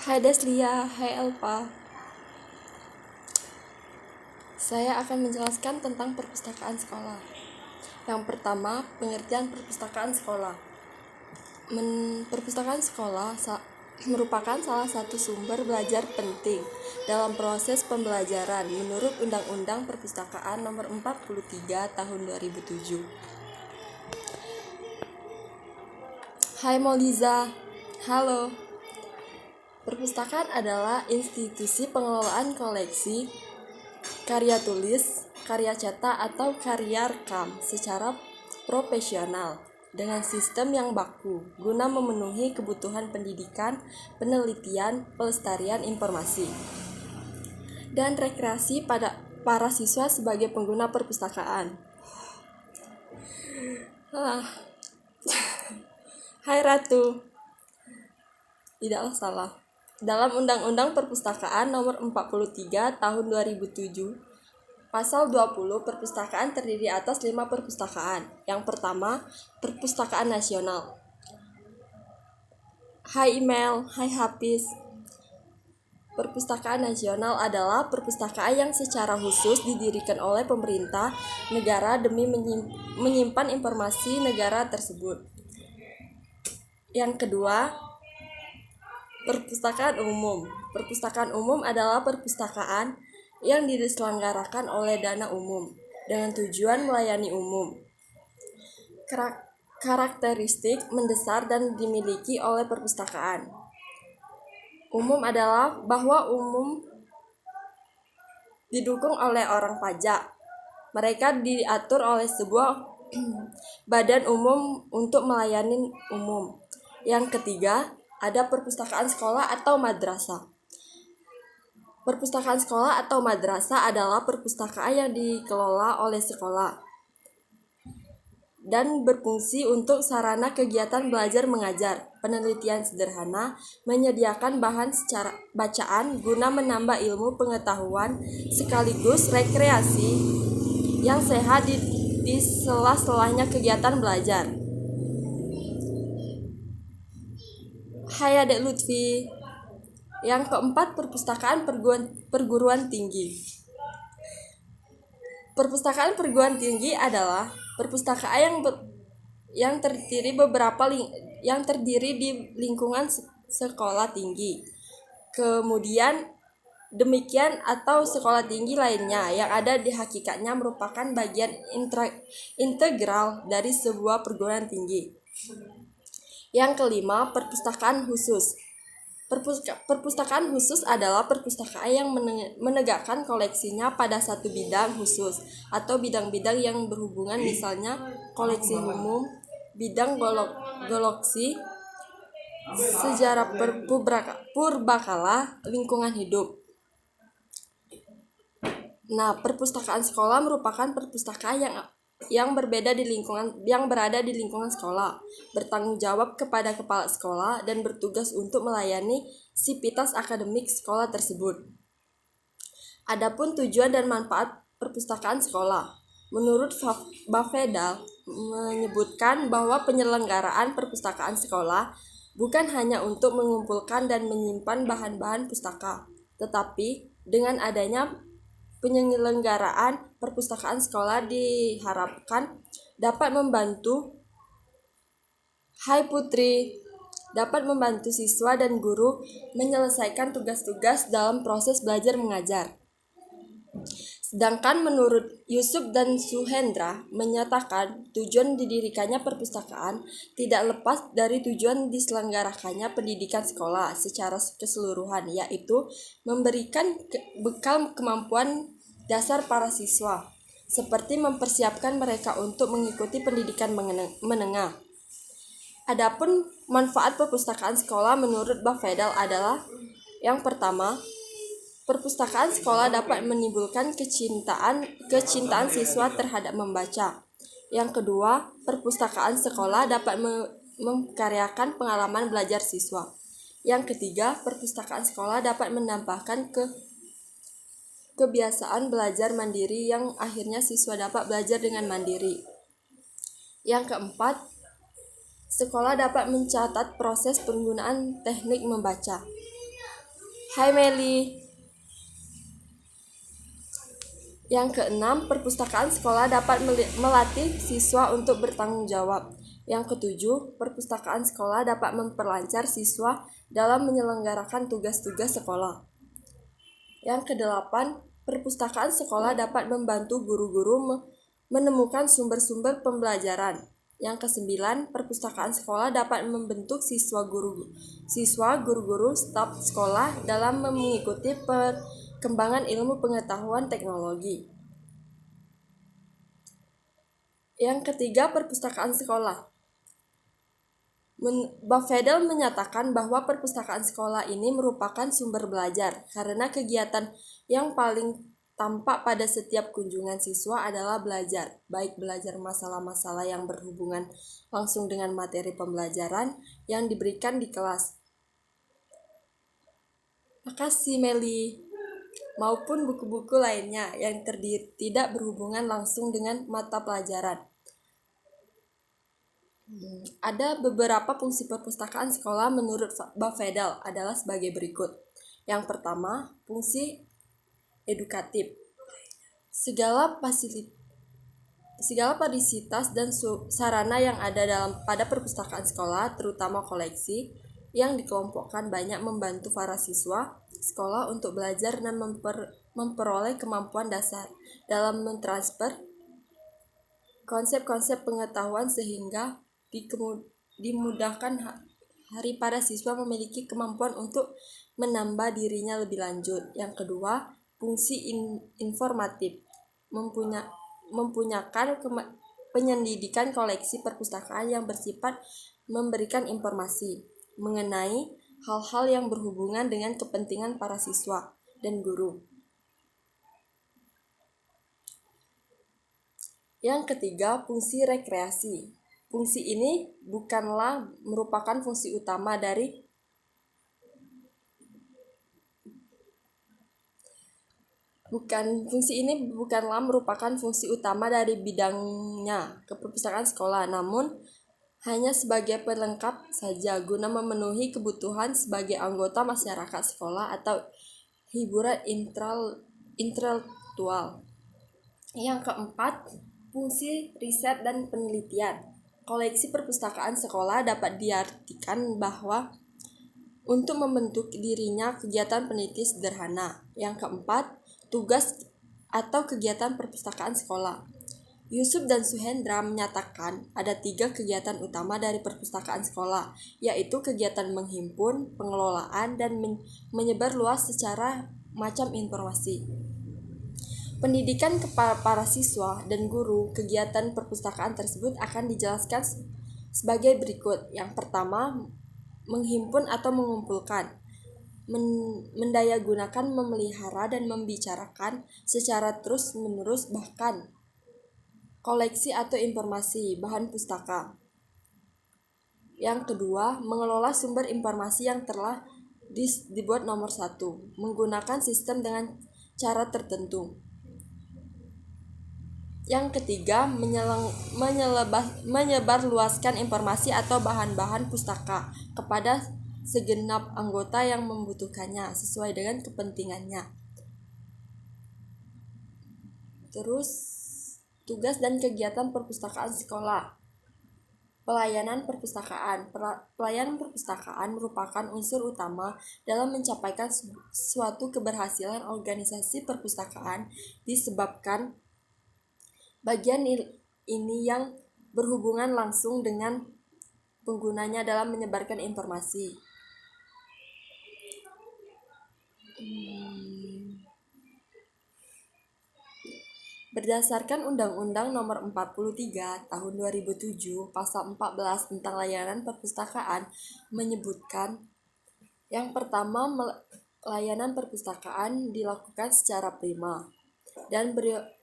Hai Deslia, hai Elpa. Saya akan menjelaskan tentang perpustakaan sekolah. Yang pertama, pengertian perpustakaan sekolah. Perpustakaan sekolah merupakan salah satu sumber belajar penting dalam proses pembelajaran menurut Undang-Undang Perpustakaan Nomor 43 Tahun 2007. Hai Moliza, halo. Perpustakaan adalah institusi pengelolaan koleksi karya tulis, karya cetak, atau karya rekam secara profesional dengan sistem yang baku guna memenuhi kebutuhan pendidikan, penelitian, pelestarian informasi, dan rekreasi pada para siswa sebagai pengguna perpustakaan. Hai Ratu. Tidaklah salah. Dalam Undang-Undang Perpustakaan Nomor 43 Tahun 2007, Pasal 20, perpustakaan terdiri atas 5 perpustakaan. Yang pertama, Perpustakaan Nasional. Hai Email, hai Hafiz. Perpustakaan Nasional adalah perpustakaan yang secara khusus didirikan oleh pemerintah negara demi menyimpan informasi negara tersebut. Yang kedua, Perpustakaan Umum. Perpustakaan umum adalah perpustakaan yang diselenggarakan oleh dana umum dengan tujuan melayani umum. Karakteristik mendasar dan dimiliki oleh perpustakaan umum adalah bahwa umum didukung oleh orang pajak. Mereka diatur oleh sebuah badan umum untuk melayani umum. Yang ketiga, ada perpustakaan sekolah atau madrasah. Perpustakaan sekolah atau madrasah adalah perpustakaan yang dikelola oleh sekolah dan berfungsi untuk sarana kegiatan belajar mengajar, penelitian sederhana, menyediakan bahan secara bacaan guna menambah ilmu pengetahuan sekaligus rekreasi yang sehat di sela-selanya kegiatan belajar. Hai Adek Lutfi. Yang keempat, perpustakaan perguruan tinggi. Perpustakaan perguruan tinggi adalah perpustakaan yang terdiri di lingkungan sekolah tinggi. Kemudian demikian atau sekolah tinggi lainnya yang ada di hakikatnya merupakan bagian integral dari sebuah perguruan tinggi. Yang kelima, perpustakaan khusus. Perpustakaan khusus adalah perpustakaan yang menegakkan koleksinya pada satu bidang khusus atau bidang-bidang yang berhubungan, misalnya koleksi umum, bidang galaksi, sejarah purbakala, lingkungan hidup. Nah, perpustakaan sekolah merupakan perpustakaan yang berada di lingkungan sekolah, bertanggung jawab kepada kepala sekolah dan bertugas untuk melayani sivitas akademik sekolah tersebut. Adapun tujuan dan manfaat perpustakaan sekolah, menurut Bafedal menyebutkan bahwa penyelenggaraan perpustakaan sekolah bukan hanya untuk mengumpulkan dan menyimpan bahan-bahan pustaka, tetapi dengan adanya penyelenggaraan perpustakaan sekolah diharapkan dapat membantu siswa dan guru menyelesaikan tugas-tugas dalam proses belajar mengajar. Sedangkan menurut Yusuf dan Suhendra menyatakan tujuan didirikannya perpustakaan tidak lepas dari tujuan diselenggarakannya pendidikan sekolah secara keseluruhan, yaitu memberikan bekal kemampuan dasar para siswa, seperti mempersiapkan mereka untuk mengikuti pendidikan menengah. Adapun manfaat perpustakaan sekolah menurut Bafedal adalah: yang pertama, perpustakaan sekolah dapat menimbulkan kecintaan siswa terhadap membaca. Yang kedua, perpustakaan sekolah dapat memkaryakan pengalaman belajar siswa. Yang ketiga, perpustakaan sekolah dapat menambahkan kebiasaan belajar mandiri yang akhirnya siswa dapat belajar dengan mandiri. Yang keempat, sekolah dapat mencatat proses penggunaan teknik membaca. Hai Meli. Yang keenam, perpustakaan sekolah dapat melatih siswa untuk bertanggung jawab. Yang ketujuh, perpustakaan sekolah dapat memperlancar siswa dalam menyelenggarakan tugas-tugas sekolah. Yang kedelapan, perpustakaan sekolah dapat membantu guru-guru menemukan sumber-sumber pembelajaran. Yang kesembilan, perpustakaan sekolah dapat membentuk siswa guru-guru staf sekolah dalam mengikuti perkembangan ilmu pengetahuan teknologi. Yang ketiga, perpustakaan sekolah. Buffedel menyatakan bahwa perpustakaan sekolah ini merupakan sumber belajar karena kegiatan yang paling tampak pada setiap kunjungan siswa adalah belajar, baik belajar masalah-masalah yang berhubungan langsung dengan materi pembelajaran yang diberikan di kelas. Makasih Meli. Maupun buku-buku lainnya yang tidak berhubungan langsung dengan mata pelajaran. Ada beberapa fungsi perpustakaan sekolah menurut Buffedel adalah sebagai berikut. Yang pertama, fungsi edukatif. Segala fasilitas dan sarana yang ada pada perpustakaan sekolah, terutama koleksi, yang dikelompokkan banyak membantu para siswa sekolah untuk belajar dan memperoleh kemampuan dasar dalam mentransfer konsep-konsep pengetahuan sehingga dimudahkan hari para siswa memiliki kemampuan untuk menambah dirinya lebih lanjut. Yang kedua, fungsi informatif. Mempunyakan penyelidikan koleksi perpustakaan yang bersifat memberikan informasi mengenai hal-hal yang berhubungan dengan kepentingan para siswa dan guru. Yang ketiga, fungsi rekreasi. Fungsi ini bukanlah merupakan fungsi utama dari bidangnya keperpustakaan sekolah, namun hanya sebagai pelengkap saja guna memenuhi kebutuhan sebagai anggota masyarakat sekolah atau hiburan intelektual. Yang keempat, fungsi riset dan penelitian. Koleksi perpustakaan sekolah dapat diartikan bahwa untuk membentuk dirinya kegiatan peneliti sederhana. Yang keempat, tugas atau kegiatan perpustakaan sekolah. Yusuf dan Suhendra menyatakan ada 3 kegiatan utama dari perpustakaan sekolah, yaitu kegiatan menghimpun, pengelolaan, dan menyebar luas secara macam informasi. Pendidikan kepada para siswa dan guru kegiatan perpustakaan tersebut akan dijelaskan sebagai berikut. Yang pertama, menghimpun atau mengumpulkan, mendayagunakan, memelihara, dan membicarakan secara terus-menerus bahkan koleksi atau informasi bahan pustaka. Yang kedua, mengelola sumber informasi yang telah dibuat nomor 1, menggunakan sistem dengan cara tertentu. Yang ketiga, menyebarluaskan informasi atau bahan-bahan pustaka kepada segenap anggota yang membutuhkannya sesuai dengan kepentingannya. Terus, tugas dan kegiatan perpustakaan sekolah. Pelayanan perpustakaan. Pelayanan perpustakaan merupakan unsur utama dalam mencapaikan suatu keberhasilan organisasi perpustakaan disebabkan bagian ini yang berhubungan langsung dengan penggunanya dalam menyebarkan informasi. Berdasarkan Undang-Undang Nomor 43 Tahun 2007 Pasal 14 tentang layanan perpustakaan menyebutkan yang pertama, layanan perpustakaan dilakukan secara prima dan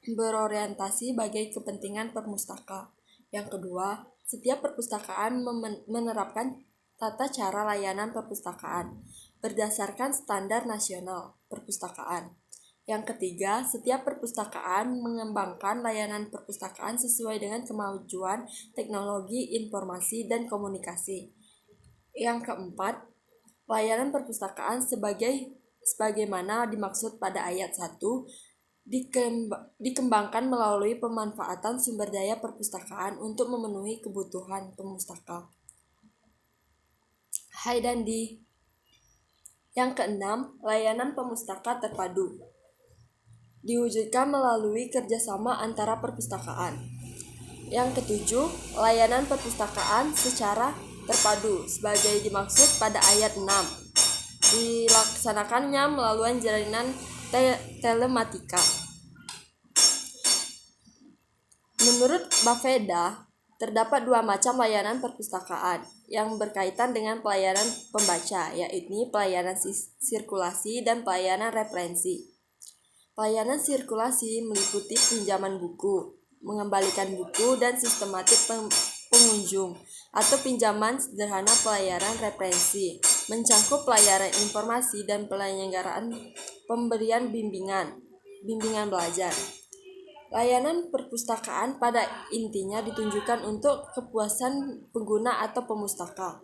berorientasi bagi kepentingan perpustaka. Yang kedua, setiap perpustakaan menerapkan tata cara layanan perpustakaan berdasarkan standar nasional perpustakaan. Yang ketiga, setiap perpustakaan mengembangkan layanan perpustakaan sesuai dengan kemajuan teknologi informasi dan komunikasi. Yang keempat, layanan perpustakaan sebagai sebagaimana dimaksud pada ayat 1, dikembangkan melalui pemanfaatan sumber daya perpustakaan untuk memenuhi kebutuhan pemustaka. Hai Dandi. Yang keenam, layanan pemustaka terpadu. Diwujudkan melalui kerjasama antara perpustakaan. Yang ketujuh, layanan perpustakaan secara terpadu sebagai dimaksud pada ayat 6. Dilaksanakannya melalui jaringan telematika. Menurut Baveda, terdapat dua macam layanan perpustakaan yang berkaitan dengan pelayanan pembaca, yaitu pelayanan sirkulasi dan pelayanan referensi. Pelayanan sirkulasi meliputi pinjaman buku, mengembalikan buku, dan sistematik pengunjung atau pinjaman sederhana. Pelayanan referensi mencakup pelayanan informasi dan penyelenggaraan pemberian bimbingan belajar. Layanan perpustakaan pada intinya ditunjukkan untuk kepuasan pengguna atau pemustaka.